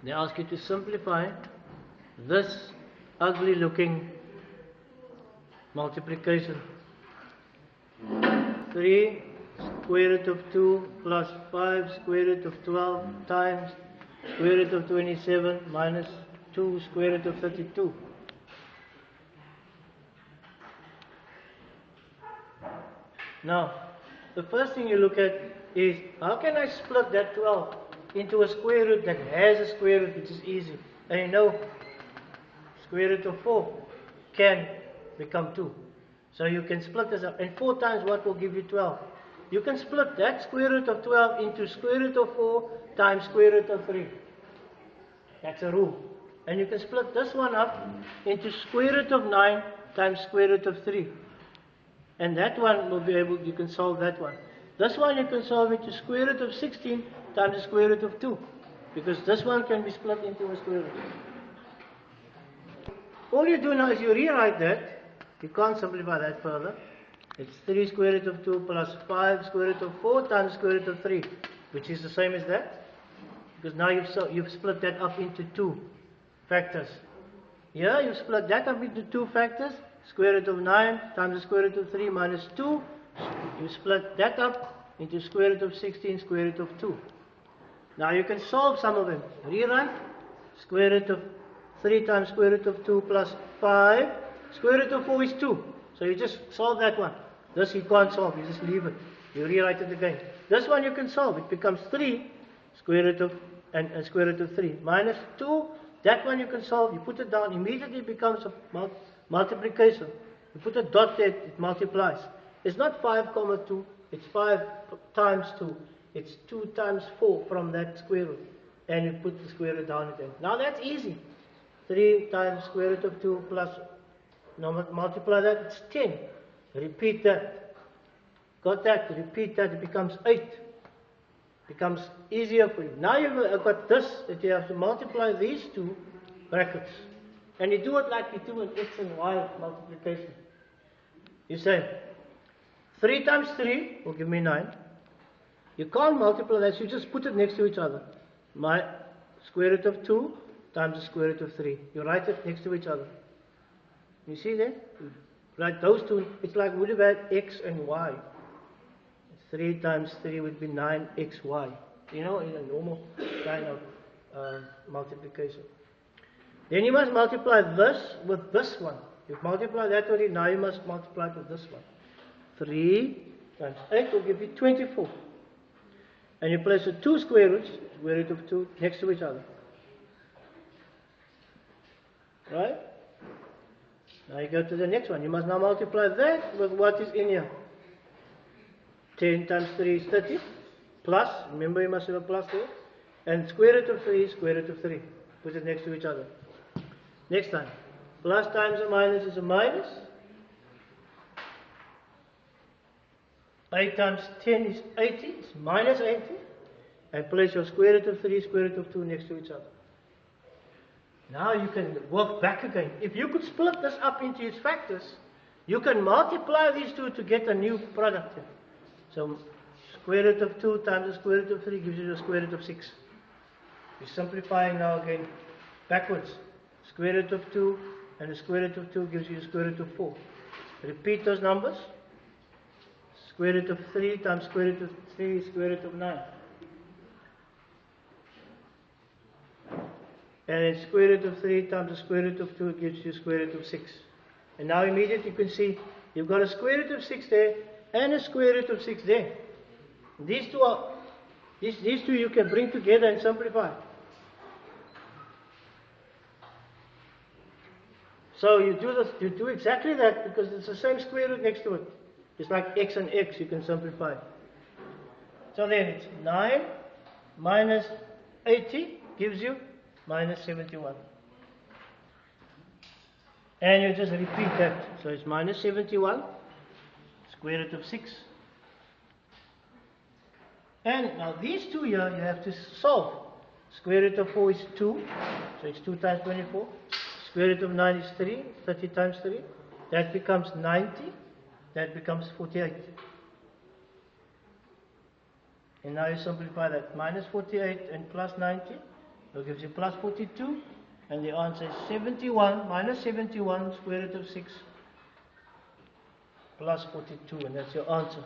They ask you to simplify this ugly looking multiplication. 3 square root of 2 plus 5 square root of 12 times square root of 27 minus 2 square root of 32. Now, the first thing you look at is, how can I split that 12 into a square root that has a square root, which is easy. And you know, square root of 4 can become 2. So you can split this up. And 4 times what will give you 12? You can split that square root of 12 into square root of 4 times square root of 3. That's a rule. And you can split this one up into square root of 9 times square root of 3. And that one will be able, you can solve that one. This one you can solve into square root of 16 times the square root of 2. Because this one can be split into a square root. All you do now is you rewrite that. You can't simplify that further. It's 3 square root of 2 plus 5 square root of 4 times square root of 3. Which is the same as that. Because now you've split that up into 2 factors. Here you've split that up into 2 factors. Square root of 9 times the square root of 3 minus 2. You split that up into square root of 16 square root of 2. Now you can solve some of them. Rewrite. Square root of 3 times square root of 2 plus 5. Square root of 4 is 2. So you just solve that one. This you can't solve. You just leave it. You rewrite it again. This one you can solve. It becomes 3 square root of and square root of 3 minus 2. That one you can solve. You put it down. Immediately it becomes a multiplication. You put a dot there, it multiplies. It's not 5 comma 2, it's 5 times 2. It's 2 times 4 from that square root. And you put the square root down again. Now that's easy. 3 times square root of 2 plus, now multiply that, it's 10. Repeat that. Got that, repeat that, it becomes 8. Becomes easier for you. Now you've got this, that you have to multiply these two brackets. And you do it like you do an x and y multiplication. You say, 3 times 3 will give me 9. You can't multiply that, so you just put it next to each other. My square root of 2 times the square root of 3. You write it next to each other. You see there? You write those two, it's like would have had x and y. 3 times 3 would be 9xy. You know, in a normal kind of multiplication. Then you must multiply this with this one. You've multiplied that already, now you must multiply it with this one. 3 times 8 will give you 24. And you place the 2 square roots, square root of 2, next to each other. Right? Now you go to the next one. You must now multiply that with what is in here. 10 times 3 is 30. Plus, remember you must have a plus there. And square root of 3 is square root of 3. Put it next to each other. Next time. Plus times a minus is a minus. 8 times 10 is 80. It's minus 80. And place your square root of 3, square root of 2 next to each other. Now you can work back again. If you could split this up into its factors, you can multiply these two to get a new product here. So square root of 2 times the square root of 3 gives you the square root of 6. We're simplifying now again backwards. Square root of 2 and the square root of 2 gives you the square root of 4. Repeat those numbers. Square root of 3 times square root of 3 is square root of 9. And then square root of 3 times the square root of 2 gives you square root of 6. And now immediately you can see you've got a square root of 6 there and a square root of 6 there. These two you can bring together and simplify. So you do exactly that because it's the same square root next to it. It's like x and x, you can simplify. So then it's 9 minus 80 gives you minus 71. And you just repeat that. So it's minus 71, square root of 6. And now these two here you have to solve. Square root of 4 is 2, so it's 2 times 24. Square root of 9 is 3, 30 times 3. That becomes 90. That becomes 48. And now you simplify that. Minus 48 and plus 90 That gives you plus 42. And the answer is 71 minus 71 square root of 6 plus 42. And that's your answer.